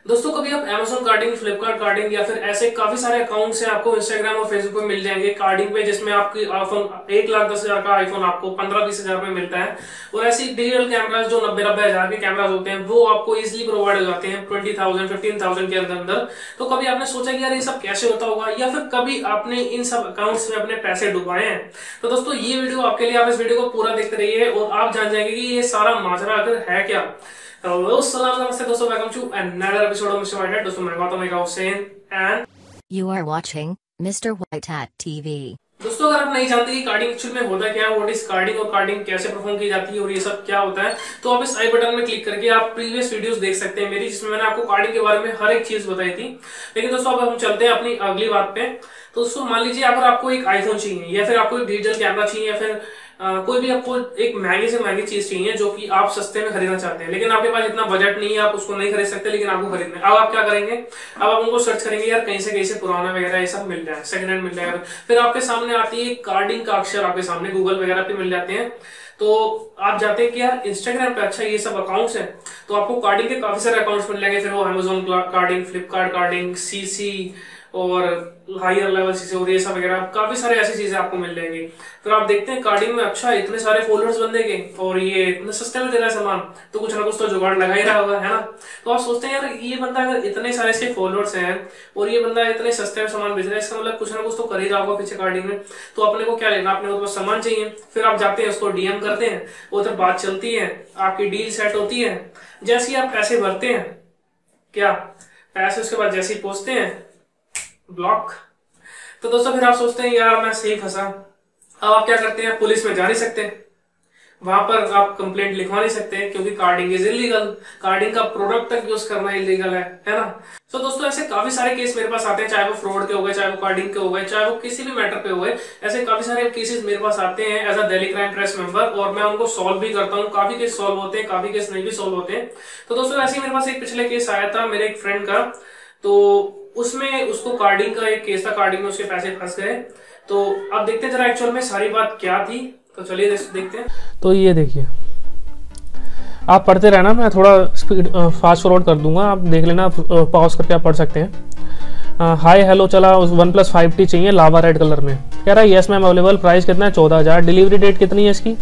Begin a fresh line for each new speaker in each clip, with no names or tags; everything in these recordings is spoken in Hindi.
दोस्तों कभी आप Amazon कार्डिंग, फ्लिपकार्ट कार्डिंग या फिर ऐसे काफी सारे अकाउंट्स हैं आपको इंस्टाग्राम और फेसबुक पे मिल जाएंगे कार्डिंग पे, जिसमें आपकी आईफोन 1,10,000 का आईफोन आपको 15-20 हजार में मिलता है। और ऐसी डिजिटल कैमरास जो 90-90 हजार के कैमरास होते हैं वो आपको इजिली प्रोवाइड हो जाते हैं 20,000 15,000 के अंदर। तो कभी आपने सोचा कि यार ये सब कैसे होता होगा, या फिर कभी आपने इन सब अकाउंट्स में अपने पैसे डुबाए हैं? तो दोस्तों ये वीडियो आपके लिए, आप इस वीडियो को पूरा देखते रहिए और आप जान जाएंगे कि ये सारा माजरा आखिर है क्या। हेलो सलाम नमस्ते दोस्तों, welcome to another episode of mister white hat. दोस्तों मैं Gautam Hussain and
You are watching Mr. White Hat TV.
दोस्तों अगर आप नहीं जानते कि कार्डिंग एक्चुअल में होता क्या है, व्हाट इज कार्डिंग और कार्डिंग कैसे परफॉर्म की जाती है और ये सब क्या होता है, तो आप इस आई बटन में क्लिक करके आप प्रीवियस वीडियोस देख सकते हैं मेरी, जिसमें मैंने आपको कार्डिंग के बारे में हर एक चीज बताई थी। लेकिन दोस्तों अब हम चलते हैं अपनी अगली बात पे। तो दोस्तों मान लीजिए अगर आपको एक आईफोन चाहिए या फिर आपको एक डिजिटल कैमरा चाहिए या फिर कोई भी आपको एक महंगी से महंगी चीज चाहिए जो कि आप सस्ते में खरीदना चाहते हैं, लेकिन आपके पास इतना बजट नहीं है, आप उसको नहीं खरीद सकते, लेकिन आपको खरीदना है। अब आप क्या करेंगे? अब आप उनको सर्च करेंगे यार कहीं से पुराना वगैरह ये सब मिल जाए, सेकंड हैंड मिल जाएगा। फिर आपके सामने आती है कार्डिंग का अक्षर, आपके सामने गूगल वगैरह पे मिल जाते हैं। तो आप जाते हैं कि यार इंस्टाग्राम पे अच्छा ये सब अकाउंट्स हैं, तो आपको कार्डिंग के काफी सारे अकाउंट्स मिल जाएंगे। फिर वो Amazon carding, Flipkart carding, CC और हायर लेवल सीसी और ये सब वगैरह काफी सारे ऐसी चीजें आपको मिल जाएंगी। फिर आप देखते हैं कार्डिंग में अच्छा इतने सारे फोल्डर्स बन देंगे और ये इतने सस्ते में दे रहा है सामान, तो कुछ ना कुछ तो जुगाड़ लगा ही रहा होगा, है ना। तो आप सोचते हैं यार ये बंदा अगर इतने सारे इसके फॉलोअर्स हैं और ये बंदा इतने सस्ते में सामान बेच रहा है, इसका मतलब कुछ ना कुछ तो कर ही रहा होगा पीछे कार्डिंग में। तो अपने को क्या लेना, अपने को तो बस सामान चाहिए। फिर आप जाते हैं उसको डीएम करते हैं, उधर बात चलती है, आपकी डील सेट होती है। जैसे ही आप पैसे भरते हैं, क्या पैसे उसके बाद जैसे ही पहुंचते हैं ब्लॉक। तो दोस्तों फिर आप सोचते हैं यार मैं सही फंसा। अब आप क्या करते हैं? पुलिस में जा नहीं सकते, वहां पर आप कंप्लेंट लिखवा नहीं सकते क्योंकि कार्डिंग इज इलीगल, कार्डिंग का प्रोडक्ट तक यूज करना इलीगल है ना। तो दोस्तों ऐसे काफी सारे केस मेरे पास आते हैं, चाहे वो फ्रॉड के हो गए, चाहे वो कार्डिंग के हो गए, चाहे वो किसी भी मैटर पे हुए। ऐसे काफी सारे केसेस मेरे पास आते हैं as a Delhi crime press member, और मैं उनको सॉल्व भी करता हूँ। काफी केस सॉल्व होते हैं, काफी केस नहीं भी सॉल्व होते हैं। तो दोस्तों ऐसे ही मेरे पास एक पिछले केस आया था मेरे एक फ्रेंड का, तो उसमें उसको कार्डिंग का एक केस था, कार्डिंग में उसके पैसे फंस गए। तो अब देखते हैं जरा एक्चुअल में सारी बात क्या थी, तो चलिए देखते हैं।
तो ये देखिए, आप पढ़ते रहना, मैं थोड़ा स्पीड फास्ट फॉरवर्ड कर दूंगा, आप देख लेना, पॉज करके आप पढ़ सकते हैं। हाय हेलो चला, OnePlus 5T चाहिए लावा रेड कलर में। कह रहा है यस मैम अवेलेबल, प्राइस कितना है 14,000, डिलीवरी डेट कितनी है इसकी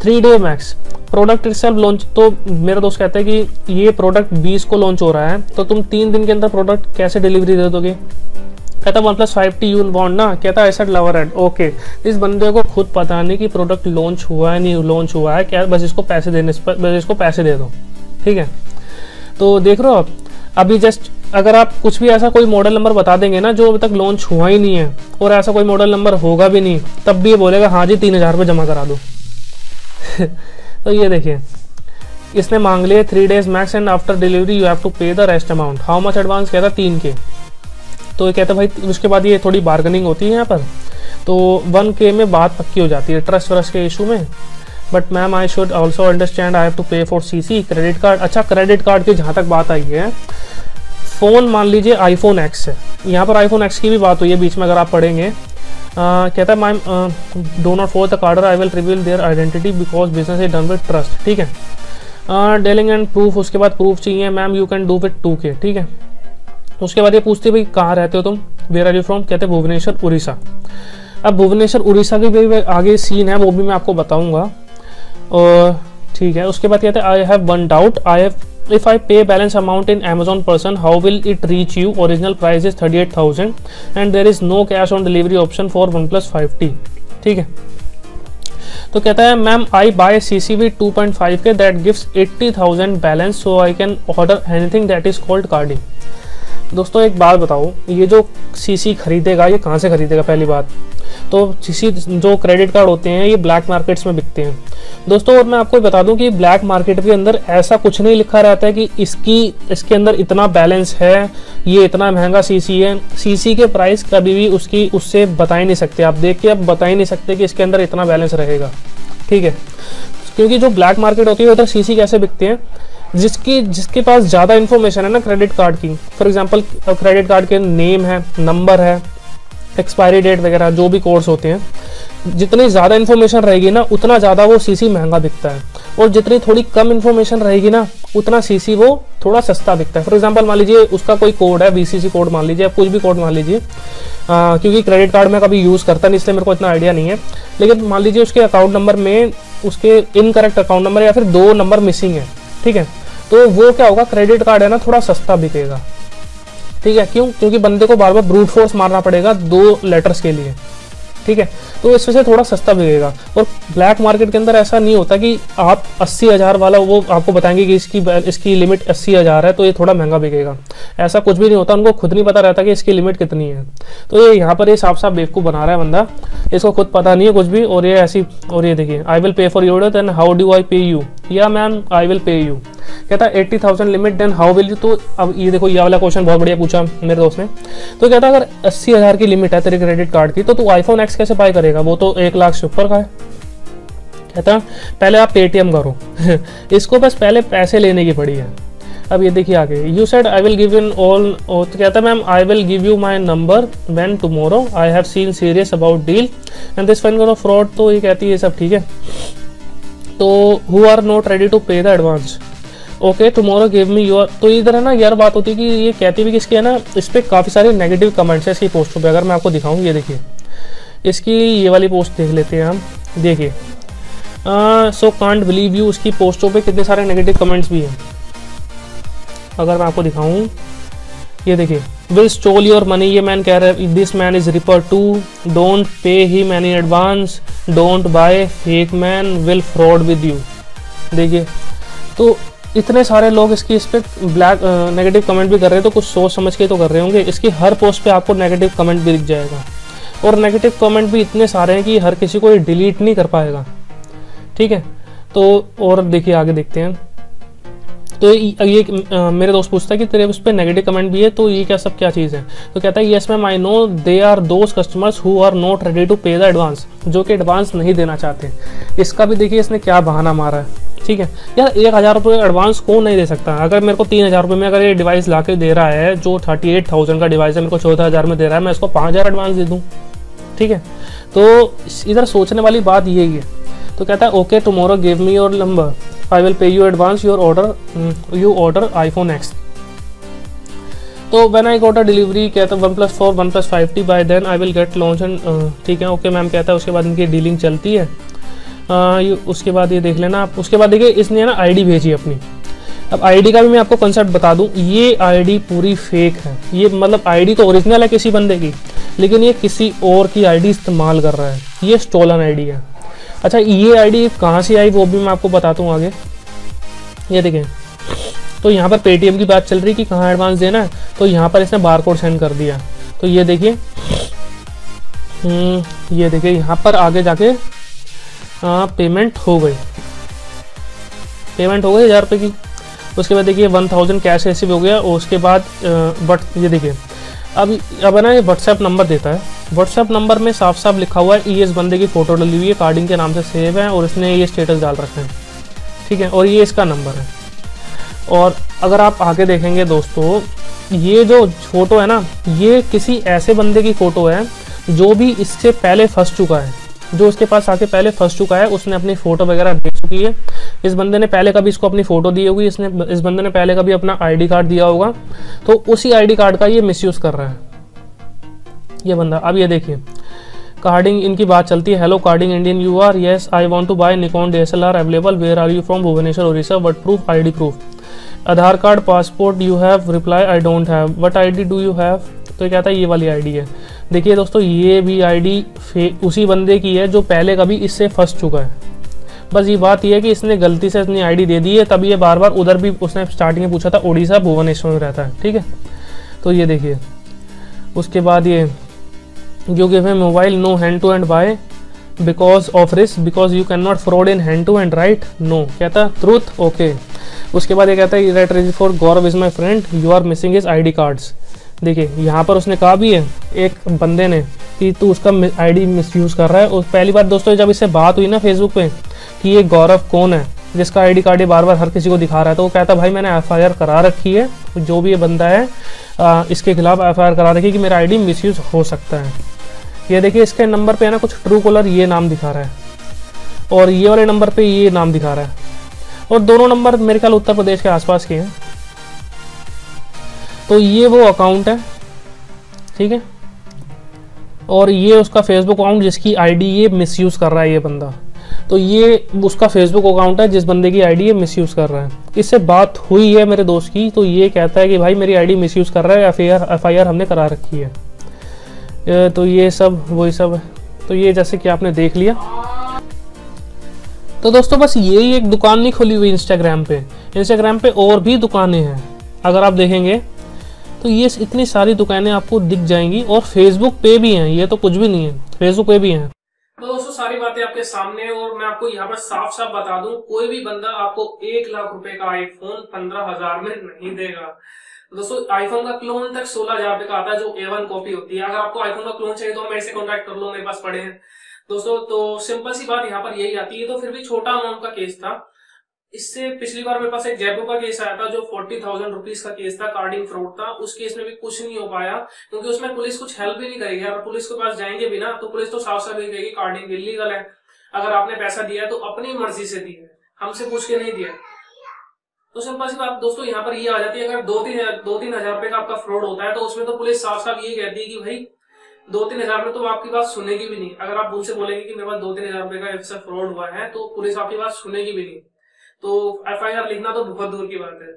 3 day max. Product itself launch, तो मेरा दोस्त कहता है कि ये प्रोडक्ट 20 को लॉन्च हो रहा है, तो तुम 3 दिन के अंदर प्रोडक्ट कैसे डिलीवरी दे दोगे? कहता OnePlus 5T यू वांट ना, कहता है ऐसा लावा रेड। ओके, इस बंदे को खुद पता नहीं कि प्रोडक्ट लॉन्च हुआ है नहीं लॉन्च हुआ है, क्या बस इसको पैसे देने, बस इसको पैसे दे दो, ठीक है। तो देख रहे हो आप, अभी जस्ट अगर आप कुछ भी ऐसा कोई मॉडल नंबर बता देंगे ना जो अभी तक लॉन्च हुआ ही नहीं है, और ऐसा कोई मॉडल नंबर होगा भी नहीं, तब भी ये बोलेगा हाँ जी 3,000 रुपये जमा करा दो। तो ये देखिए, इसने मांग लिए 3 days max and after delivery you have to pay the rest amount. How much advance? कहता 3K। तो ये कहता भाई, उसके बाद ये थोड़ी बार्गेनिंग होती है यहाँ पर, तो 1K में बात पक्की हो जाती है ट्रस्ट व्रस्ट के इशू में। But ma'am I should also understand I have to pay for CC credit card. अच्छा, क्रेडिट कार्ड की जहाँ तक बात आई है, फ़ोन मान लीजिए iPhone X है, यहाँ पर iPhone X की भी बात हुई है बीच में, अगर आप पढ़ेंगे। कहता है ma'am do not for the carder, I will reveal their identity because business is done with trust, ठीक है। डेलिंग एंड प्रूफ, उसके बाद प्रूफ चाहिए ma'am, you can do with 2K, ठीक है। उसके बाद ये पूछते भाई कहाँ रहते हो तुम, वेयर आर यू फ्रॉम? कहते हैं भुवनेश्वर उड़ीसा। अब भुवनेश्वर उड़ीसा की भी आगे सीन है, वो भी मैं आपको बताऊंगा, और ठीक है। उसके बाद कहते हैं I have one doubt, if I pay balance amount in Amazon person, how will it reach you? Original price is 38,000 and there is no cash on delivery option for OnePlus 5T, ठीक है। तो कहता है ma'am I buy CCV 2.5K that gives 80,000 balance so I can order anything that is called carding. दोस्तों एक बात बताओ, ये जो CC खरीदेगा ये कहाँ से खरीदेगा? पहली बात तो CC जो क्रेडिट कार्ड होते हैं ये ब्लैक मार्केट्स में बिकते हैं दोस्तों। और मैं आपको बता दूं कि ब्लैक मार्केट के अंदर ऐसा कुछ नहीं लिखा रहता है कि इसके अंदर इतना बैलेंस है, ये इतना महंगा CC है। CC के प्राइस कभी भी उससे बता ही नहीं सकते, आप देख के आप बता ही नहीं सकते कि इसके अंदर इतना बैलेंस रहेगा, ठीक है। क्योंकि जो ब्लैक मार्केट होती है उधर CC कैसे बिकते हैं, जिसके पास ज़्यादा इन्फॉर्मेशन है ना क्रेडिट कार्ड की, फॉर एग्जांपल क्रेडिट कार्ड के नेम है, नंबर है, एक्सपायरी डेट वगैरह जो भी कोड्स होते हैं, जितनी ज़्यादा इन्फॉर्मेशन रहेगी ना उतना ज़्यादा वो सीसी महंगा बिकता है, और जितनी थोड़ी कम इन्फॉर्मेशन रहेगी ना उतना सीसी वो थोड़ा सस्ता बिकता है। फॉर एग्जांपल मान लीजिए उसका कोई कोड है, बीसीसी कोड मान लीजिए, आप कुछ भी कोड मान लीजिए, क्योंकि क्रेडिट कार्ड में कभी यूज़ करता नहीं इसलिए मेरे को इतना आइडिया नहीं है, लेकिन मान लीजिए उसके अकाउंट नंबर में उसके इनकरेक्ट अकाउंट नंबर या फिर 2 नंबर मिसिंग है, ठीक है, तो वो क्या होगा, क्रेडिट कार्ड है ना थोड़ा सस्ता बिकेगा, ठीक है, क्यों, क्योंकि बंदे को बार बार ब्रूट फोर्स मारना पड़ेगा 2 लेटर्स के लिए, ठीक है, तो इस वजह से थोड़ा सस्ता बिकेगा। और ब्लैक मार्केट के अंदर ऐसा नहीं होता कि आप 80,000 वाला, वो आपको बताएंगे कि इसकी लिमिट 80,000 है तो ये थोड़ा महंगा बिकेगा, ऐसा कुछ भी नहीं होता, उनको खुद नहीं पता रहता कि इसकी लिमिट कितनी है। तो ये यहाँ पर ये साफ साफ बेवकूफ़ बना रहा है बंदा, इसको खुद पता नहीं है कुछ भी, और ये ऐसी, और ये देखिए, I will pay for your then how do I pay you, या ma'am I will pay you, कहता है 80,000 limit then how will you. तो अब ये देखो, ये वाला क्वेश्चन बहुत बढ़िया पूछा मेरे दोस्त ने, तो कहता है अगर 80,000 की लिमिट है तेरे क्रेडिट कार्ड की तो तू आईफोन एक्स कैसे बाय करेगा, वो तो 1 लाख से ऊपर का है। कहता पहले आप पेटीएम करो इसको बस पहले पैसे लेने की पड़ी है। अब ये देखिए आगे, you said I will give in all, तो कहता है ma'am I will give you my number when tomorrow I have seen serious about deal and this fine of fraud. तो ये कहती है सब ठीक है, तो who are not ready to pay the advance, okay tomorrow give me your. तो इधर है ना यार बात होती है कि ये कहती भी किसकी है ना, इस पर काफ़ी सारे नेगेटिव कमेंट्स है इसकी पोस्टों पे। अगर मैं आपको दिखाऊं, ये देखिए इसकी ये वाली पोस्ट देख लेते हैं हम, देखिए सो कांट बिलीव यू, उसकी पोस्टों पे कितने सारे नेगेटिव कमेंट्स भी हैं। अगर मैं आपको दिखाऊं, ये देखिए, विल स्टोल योर मनी, ये मैन कह रहा है this man is ripper too, don't pay he many advance, don't buy, fake man will fraud with you. देखिए तो इतने सारे लोग इसकी इस पर ब्लैक नेगेटिव कमेंट भी कर रहे हैं, तो कुछ सोच समझ के तो कर रहे होंगे। इसकी हर पोस्ट पे आपको नेगेटिव कमेंट भी दिख जाएगा, और नेगेटिव कमेंट भी इतने सारे हैं कि हर किसी को ये डिलीट नहीं कर पाएगा, ठीक है। तो और देखिए आगे देखते हैं, तो ये मेरे दोस्त पूछता है कि तेरे उस पर नेगेटिव कमेंट भी है, तो ये क्या सब क्या चीज़ है। तो कहता है yes ma'am I know they are those customers who are not ready to pay the advance, जो कि एडवांस नहीं देना चाहते। इसका भी देखिए इसने क्या बहाना मारा है, ठीक है यार, 1,000 रुपये एडवांस कौन नहीं दे सकता। अगर मेरे को 3,000 रुपये में अगर ये डिवाइस ला के दे रहा है, जो 38,000 का डिवाइस है, मेरे को 14,000 में दे रहा है, मैं इसको 5,000 एडवांस दे दूँ, ठीक है। तो इधर सोचने वाली बात यही है। तो कहता है okay tomorrow give me your number, I will pay you advance your order, you order iPhone X. तो when I got a delivery, कहता है 1+4 1+5T by then I will get launch and, ठीक है ओके मैम। कहता है उसके बाद इनकी डीलिंग चलती है। उसके बाद ये देख लेना आप, उसके बाद देखिए इसने ना आईडी भेजी अपनी। अब आईडी का भी मैं आपको कंसेप्ट बता दूं, ये आईडी पूरी फेक है। ये मतलब आईडी तो ओरिजिनल है किसी बंदे की, लेकिन ये किसी और की आईडी इस्तेमाल कर रहा है, ये स्टोलन आईडी है। अच्छा ये आईडी कहाँ से आई वो भी मैं आपको बताता हूँ आगे। ये देखें, तो यहाँ पर पेटीएम की बात चल रही कि कहाँ एडवांस देना है, तो यहाँ पर इसने बारकोड सेंड कर दिया। तो ये देखिए, ये देखिए यहाँ पर आगे जाके पेमेंट हो गई 1,000 रुपये की। उसके बाद देखिए 1,000 कैश रिसीव हो गया। और उसके बाद बट ये देखिए अब है ना, ये व्हाट्सएप नंबर देता है। व्हाट्सएप नंबर में साफ साफ लिखा हुआ है ये इस बंदे की फ़ोटो डली हुई है, कार्डिंग के नाम से सेव है, और इसने ये स्टेटस डाल रखा है, ठीक है, और ये इसका नंबर है। और अगर आप आगे देखेंगे दोस्तों, ये जो फ़ोटो है ना, ये किसी ऐसे बंदे की फ़ोटो है जो भी इससे पहले फंस चुका है, जो उसके पास आके पहले फंस चुका है। उसने अपनी फ़ोटो वगैरह दे चुकी है। इस बंदे ने पहले कभी इसको अपनी फ़ोटो दी होगी, इस बंदे ने पहले कभी अपना आईडी कार्ड दिया होगा, तो उसी आईडी कार्ड का ये मिसयूज़ कर रहा है ये बंदा। अब ये देखिए कार्डिंग इनकी बात चलती है। Hello carding Indian you are, yes I want to buy Nikon DSLR available, where are you from, Bhubaneswar Orissa, what proof, ID proof, Aadhaar card, passport, you have, reply I don't have, what ID do you have. तो कहता है ये वाली आईडी है। देखिए दोस्तों ये भी आईडी उसी बंदे की है जो पहले कभी इससे फंस चुका है। बस ये बात ये है कि इसने गलती से अपनी आईडी दे दी है, तब ये बार बार उधर भी उसने स्टार्टिंग में पूछा था, उड़ीसा भुवनेश्वर में रहता है, ठीक है। तो ये देखिए उसके बाद ये you give him mobile, no hand to hand buy because of risk, because you can not fraud in hand to hand, right, no. कहता ट्रूथ, ओके। उसके बाद ये कहता है right register for Gaurav is my friend, you are missing his ID cards. देखिए यहाँ पर उसने कहा भी है एक बंदे ने कि तू उसका आईडी मिसयूज़ कर रहा है। और पहली बार दोस्तों जब इससे बात हुई ना फेसबुक पे कि ये गौरव कौन है जिसका आईडी कार्ड ये बार बार हर किसी को दिखा रहा है, तो वो कहता भाई मैंने FIR करा रखी है, जो भी ये बंदा है इसके खिलाफ FIR करा रखी है कि मेरा आईडी मिसयूज़ हो सकता है, ये देखिए इसके नंबर पे है ना कुछ ट्रू कॉलर ये नाम दिखा रहा है, और ये वाले नंबर पे ये नाम दिखा रहा है, और दोनों नंबर मेरे ख्याल उत्तर प्रदेश के आसपास के हैं। तो ये वो अकाउंट है, ठीक है, और ये उसका फेसबुक अकाउंट जिसकी आईडी ये मिसयूज़ कर रहा है ये बंदा। तो ये उसका फेसबुक अकाउंट है जिस बंदे की आईडी ये मिसयूज़ कर रहा है। इससे बात हुई है मेरे दोस्त की, तो ये कहता है कि भाई मेरी आईडी मिसयूज़ कर रहा है, एफआईआर हमने करा रखी है। तो ये सब वही सब है। तो ये जैसे कि आपने देख लिया। तो दोस्तों बस यही एक दुकान नहीं खुली हुई इंस्टाग्राम पे और भी दुकानें हैं। अगर आप देखेंगे तो ये इतनी सारी दुकानें आपको दिख जाएंगी, और फेसबुक पे भी हैं, ये तो कुछ भी नहीं है, फेसबुक पे भी हैं।
तो दोस्तों सारी बातें आपके सामने हैं, और मैं आपको यहाँ पर साफ साफ बता दूं, कोई भी बंदा आपको 1 लाख रुपए का आईफोन 15,000 में नहीं देगा। दोस्तों आईफोन का क्लोन तक 16,000 रुपए का आता है, जो A1 कॉपी होती है। अगर आपको आईफोन का क्लोन चाहिए तो मेरे से कॉन्टेक्ट कर लो, मेरे पास पड़े हैं दोस्तों। तो सिंपल सी बात यहाँ पर यही आती है। तो फिर भी छोटा अमाउंट का केस था। इससे पिछली बार मेरे पास एक जयपुर का केस आया था, जो 40,000 रुपीज का केस था, कार्डिंग फ्रॉड था। उस केस में भी कुछ नहीं हो पाया, क्योंकि उसमें पुलिस कुछ हेल्प भी नहीं करेगी। अगर पुलिस के पास जाएंगे भी ना, तो पुलिस तो साफ साफ ये कहेगी कार्डिंग इलीगल है। अगर आपने पैसा दिया है तो अपनी मर्जी से दिया है, हमसे पूछ के नहीं दिया। तो सिंपल सी बात दोस्तों यहाँ पर ये आ जाती है, अगर 2-3 हजार रुपए का आपका फ्रॉड होता है, तो उसमें तो पुलिस साफ साफ ये कहती है कि भाई 2-3 हजार में तो आपकी बात सुनेगी भी नहीं। अगर आप उनसे बोलेंगे कि मेरे पास 2-3 हजार रुपए का ऐसा फ्रॉड हुआ है, तो पुलिस आपकी बात सुनेगी भी नहीं। तो एफआईआर लिखना तो बहुत दूर की बात है।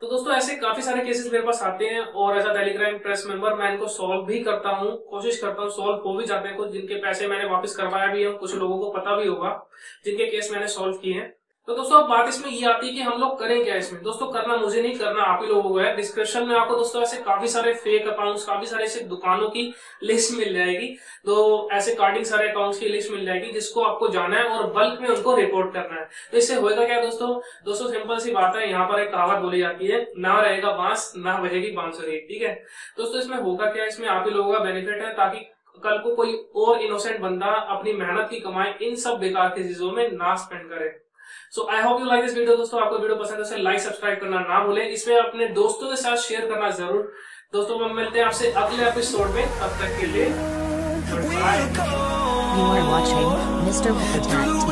तो दोस्तों ऐसे काफी सारे केसेस मेरे पास आते हैं, और as a Telegram press member मैं इनको सॉल्व भी करता हूँ, कोशिश करता हूँ। सॉल्व हो भी जाते हैं कुछ, जिनके पैसे मैंने वापस करवाया भी है, कुछ लोगों को पता भी होगा जिनके केस मैंने सॉल्व किए हैं। तो दोस्तों अब बात इसमें ये आती है कि हम लोग करें क्या इसमें। दोस्तों करना मुझे नहीं, करना आप ही लोगों को है। डिस्क्रिप्शन में आपको दोस्तों ऐसे काफी सारे फेक अकाउंट्स, काफी सारे ऐसे दुकानों की लिस्ट मिल जाएगी। तो ऐसे कार्डिंग सारे अकाउंट्स की लिस्ट मिल जाएगी, जिसको आपको जाना है और बल्क में उनको रिपोर्ट करना है। तो इससे होगा क्या दोस्तों सिंपल सी बात है। यहाँ पर एक कहावत बोली जाती है, ना रहेगा बांस ना बजेगी बांसुरी, ठीक है। दोस्तों इसमें होगा क्या, इसमें आप ही लोगों का बेनिफिट है, ताकि कल को कोई और इनोसेंट बंदा अपनी मेहनत की कमाई इन सब बेकार की चीजों में ना स्पेंड करे। So I hope you like this video. दोस्तों आपको वीडियो पसंद है तो लाइक सब्सक्राइब करना ना भूलें, इसमें अपने दोस्तों के साथ शेयर करना जरूर। दोस्तों हम मिलते हैं आपसे अगले एपिसोड में, तब तक के लिए bye.
You are watching Mr. White TV.